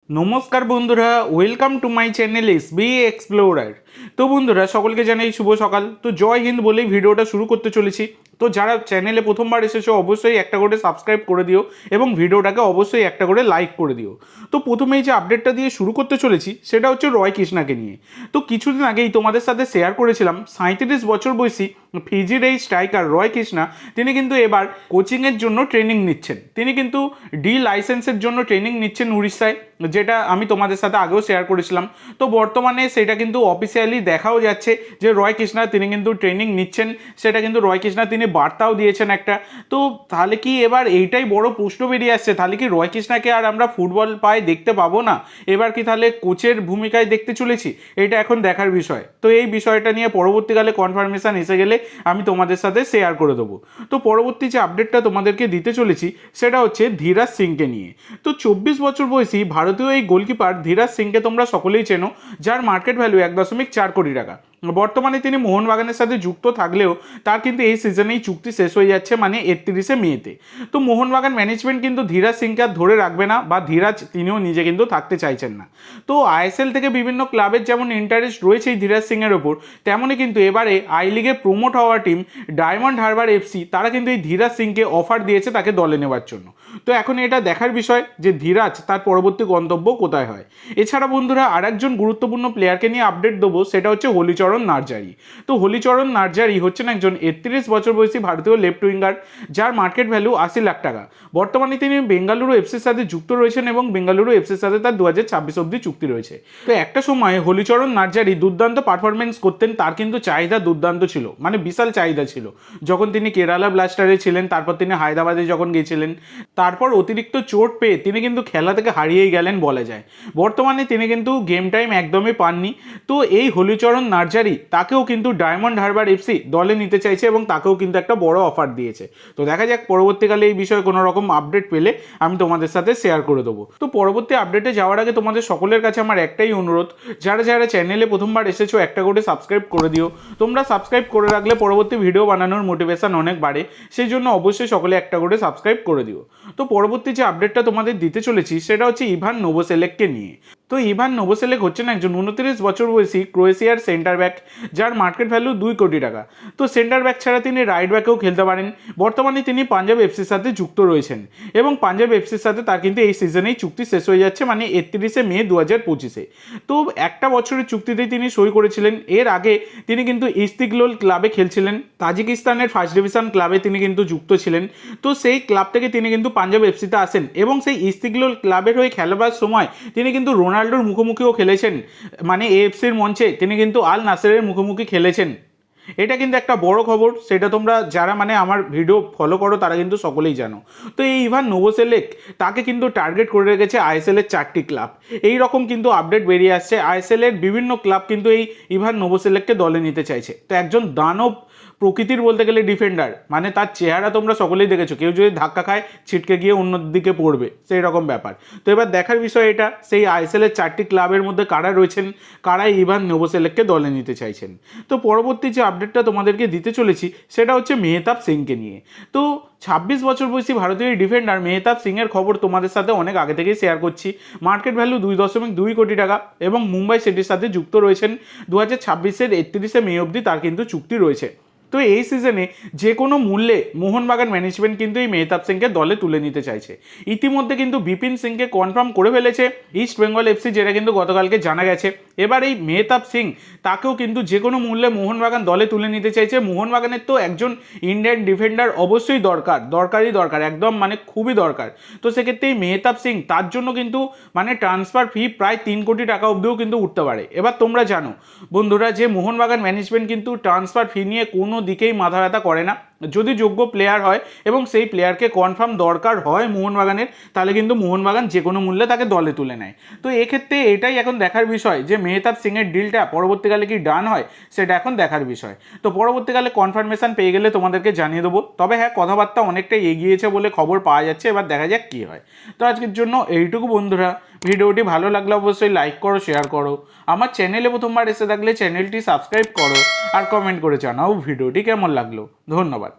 নমস্কার বন্ধুরা, welcome to my channel SB explorer. তো বন্ধুরা, সকলকে জানাই শুভ সকাল। তো জয় হিন্দ বলেই ভিডিওটা শুরু করতে চলেছি। তো যারা চ্যানেলে প্রথমবার এসেছো অবশ্যই একটা করে সাবস্ক্রাইব করে দিও এবং ভিডিওটাকে অবশ্যই একটা করে লাইক করে দিও। তো প্রথমেই যে আপডেটটা দিয়ে শুরু করতে চলেছি সেটা হচ্ছে রয় কৃষ্ণাকে নিয়ে। তো কিছুদিন আগেই তোমাদের সাথে শেয়ার করেছিলাম 37 বছর বয়সী ফিজির এই স্ট্রাইকার রয় কৃষ্ণা তিনি কিন্তু এবার কোচিংয়ের জন্য ট্রেনিং নিচ্ছেন। তিনি কিন্তু ডি লাইসেন্সের জন্য ট্রেনিং নিচ্ছেন উড়িষ্যায়, যেটা আমি তোমাদের সাথে আগেও শেয়ার করেছিলাম। তো বর্তমানে সেটা কিন্তু অফিসিয়ালি দেখাও যাচ্ছে যে রয় কৃষ্ণা তিনি কিন্তু ট্রেনিং নিচ্ছেন, সেটা কিন্তু রয় কৃষ্ণা তিনি বার্তাও দিয়েছেন একটা। তো তাহলে কি এবার এইটাই বড় প্রশ্ন বেরিয়ে আসছে, তাহলে কি রয় কৃষ্ণাকে আর আমরা ফুটবল পায়ে দেখতে পাবো না? এবার কি তাহলে কোচের ভূমিকায় দেখতে চলেছি? এটা এখন দেখার বিষয়। তো এই বিষয়টা নিয়ে পরবর্তীকালে কনফার্মেশন এসে গেলে আমি তোমাদের সাথে শেয়ার করে দেবো। তো পরবর্তী যে আপডেটটা তোমাদেরকে দিতে চলেছি সেটা হচ্ছে ধীরাজ সিংকে নিয়ে। তো 24 বছর বয়সী ভারতীয় এই গোলকিপার ধীরাজ সিংকে তোমরা সকলেই চেনো, যার মার্কেট ভ্যালু 1.4 কোটি টাকা। বর্তমানে তিনি মোহনবাগানের সাথে যুক্ত থাকলেও তার কিন্তু এই সিজনেই চুক্তি শেষ হয়ে যাচ্ছে, মানে 31শে মেতে। তো মোহনবাগান ম্যানেজমেন্ট কিন্তু ধীরাজ সিংকে আর ধরে রাখবে না, বা ধীরাজ তিনিও নিজে কিন্তু থাকতে চাইছেন না। তো আইএসএল থেকে বিভিন্ন ক্লাবের যেমন ইন্টারেস্ট রয়েছে এই ধীরাজ সিংয়ের ওপর, তেমনই কিন্তু এবারে আই লিগে প্রমোট হওয়া টিম ডায়মন্ড হারবার এফসি তারা কিন্তু এই ধীরাজ সিংকে অফার দিয়েছে তাকে দলে নেওয়ার জন্য। তো এখন এটা দেখার বিষয় যে ধীরাজ তার পরবর্তী গন্তব্য কোথায় হয়। এছাড়া বন্ধুরা, আর একজন গুরুত্বপূর্ণ প্লেয়ারকে নিয়ে আপডেট দেবো, সেটা হচ্ছে হলিচরণ নার্জারি। তো হলিচরণ নার্জারি হচ্ছেন একজন 31 বছর বয়সী ভারতীয় লেফট উইঙ্গার, যার মার্কেট ভ্যালু 80 লাখ টাকা। বর্তমানে তিনি বেঙ্গালুরু এফসির সাথে যুক্ত রয়েছেন এবং বেঙ্গালুরু এফসির সাথে তার 2026 অব্দি চুক্তি রয়েছে। তো একটা সময় হলিচরণ নার্জারি দুর্দান্ত পারফরমেন্স করতেন, তার কিন্তু চাহিদা দুর্দান্ত ছিল, মানে বিশাল চাহিদা ছিল। যখন তিনি কেরালা ব্লাস্টারে ছিলেন, তারপর তিনি হায়দ্রাবাদে যখন গিয়েছিলেন, তারপর অতিরিক্ত চোট পেয়ে তিনি কিন্তু খেলা থেকে হারিয়েই গেলেন বলা যায়। বর্তমানে তিনি কিন্তু গেম টাইম একদমই পাননি। তো এই হলিচরণ নার্জারি তাকেও কিন্তু ডায়মন্ড হারবার এফসি দলে নিতে চাইছে এবং তাকেও কিন্তু একটা বড় অফার দিয়েছে। তো দেখা যাক পরবর্তীকালে এই বিষয়ে কোনো রকম আপডেট পেলে আমি তোমাদের সাথে শেয়ার করে দেবো। তো পরবর্তী আপডেটে যাওয়ার আগে তোমাদের সকলের কাছে আমার একটাই অনুরোধ, যারা যারা চ্যানেলে প্রথমবার এসেছো একটা করে সাবস্ক্রাইব করে দিও। তোমরা সাবস্ক্রাইব করে রাখলে পরবর্তী ভিডিও বানানোর মোটিভেশন অনেক বাড়ে, সেই জন্য অবশ্যই সকলে একটা করে সাবস্ক্রাইব করে দিও। তো পরবর্তী যে আপডেটটা তোমাদের দিতে চলেছি সেটা হচ্ছে ইভান নোভোসেলেককে নিয়ে। তো ইভান নোভোসেলেক হচ্ছেন একজন 29 বছর বয়সী ক্রোয়েশিয়ার সেন্টার ব্যাক, যার মার্কেট ভ্যালু 2 কোটি টাকা। তো সেন্টার ব্যাক ছাড়া তিনি রাইট ব্যাকেও খেলতে পারেন। বর্তমানে তিনি পাঞ্জাব এফসির সাথে যুক্ত রয়েছেন এবং পাঞ্জাব এফসির সাথে তার কিন্তু এই সিজনেই চুক্তি শেষ হয়ে যাচ্ছে, মানে 31শে মে 2025-এ। তো একটা বছরের চুক্তিতেই তিনি সই করেছিলেন। এর আগে তিনি কিন্তু ইস্তিকলোল ক্লাবে খেলছিলেন, তাজিকিস্তানের ফার্স্ট ডিভিশন ক্লাবে তিনি কিন্তু যুক্ত ছিলেন। তো সেই ক্লাব থেকে তিনি কিন্তু পাঞ্জাব এফসিতে আসেন এবং সেই ইস্তিকলোল ক্লাবের হয়ে খেলাবার সময় তিনি কিন্তু রোনাল্ডোর মুখোমুখিও খেলেছেন, মানে এএফসির মঞ্চে তিনি কিন্তু আল নাসেরের মুখোমুখি খেলেছেন। এটা কিন্তু একটা বড় খবর, সেটা তোমরা যারা মানে আমার ভিডিও ফলো করো তারা কিন্তু সকলেই জানো। তো এই ইভান নোভোসেলেক তাকে কিন্তু টার্গেট করে রেখেছে আইএসএলের 4টি ক্লাব। এই রকম কিন্তু আপডেট বেরিয়ে আসছে, আইএসএলের বিভিন্ন ক্লাব কিন্তু এই ইভান নোভোসেলেককে দলে নিতে চাইছে। তো একজন দানব প্রকৃতির বলতে গেলে ডিফেন্ডার, মানে তার চেহারা তোমরা সকলেই দেখেছো, কেউ যদি ধাক্কা খায় ছিটকে গিয়ে অন্যদিকে পড়বে, সেই রকম ব্যাপার। তো এবার দেখার বিষয় এটা, সেই আইএসএলের 4টি ক্লাবের মধ্যে কারা রয়েছেন, কারাই ইভান নোভোসেলেককে দলে নিতে চাইছেন। তো পরবর্তী যে আপডেটটা তোমাদেরকে দিতে চলেছি সেটা হচ্ছে মেহতাব সিংকে নিয়ে। তো 26 বছর বয়সী ভারতীয় ডিফেন্ডার মেহতাব সিংয়ের খবর তোমাদের সাথে অনেক আগে থেকেই শেয়ার করছি। মার্কেট ভ্যালু 2.2 কোটি টাকা এবং মুম্বাই সিটির সাথে যুক্ত রয়েছেন। 2026-এর 31শে মে অবধি তার কিন্তু চুক্তি রয়েছে। তো এই সিজনে যে কোনো মূল্যে মোহনবাগান ম্যানেজমেন্ট কিন্তু এই মেহতাব সিংকে দলে তুলে নিতে চাইছে। ইতিমধ্যে কিন্তু বিপিন সিংকে কনফার্ম করে ফেলেছে ইস্ট বেঙ্গল এফসি, যেটা কিন্তু গতকালকে জানা গেছে। এবার এই মেহতাব সিং তাকেও কিন্তু যে কোনো মূল্যে মোহনবাগান দলে তুলে নিতে চাইছে। মোহনবাগানের তো একজন ইন্ডিয়ান ডিফেন্ডার অবশ্যই দরকার একদম, মানে খুবই দরকার। তো সেক্ষেত্রে এই মেহতাব সিং তার জন্য কিন্তু মানে ট্রান্সফার ফি প্রায় 3 কোটি টাকা অবধিও কিন্তু উঠতে পারে। এবার তোমরা জানো বন্ধুরা যে মোহনবাগান ম্যানেজমেন্ট কিন্তু ট্রান্সফার ফি নিয়ে কোনো দিকেই মাথা ব্যথা করে না। যদি যোগ্য প্লেয়ার হয় এবং সেই প্লেয়ারকে কনফার্ম দরকার হয় মোহনবাগানের, তাহলে কিন্তু মোহনবাগান যে কোনো মূল্যে তাকে দলে তুলে নেয়। তো এক্ষেত্রে এটাই এখন দেখার বিষয় যে মেহতাব সিংয়ের ডিলটা পরবর্তীকালে কি ডান হয়, সেটা এখন দেখার বিষয়। তো পরবর্তীকালে কনফার্মেশন পেয়ে গেলে তোমাদেরকে জানিয়ে দেবো। তবে হ্যাঁ, কথাবার্তা অনেকটাই এগিয়েছে বলে খবর পাওয়া যাচ্ছে, এবার দেখা যাক কী হয়। তো আজকের জন্য এইটুকু বন্ধুরা, ভিডিওটি ভালো লাগলে অবশ্যই লাইক করো, শেয়ার করো। আমার চ্যানেলে প্রথমবার এসে থাকলে চ্যানেলটি সাবস্ক্রাইব করো আর কমেন্ট করে জানাও ভিডিওটি কেমন লাগলো। ধন্যবাদ।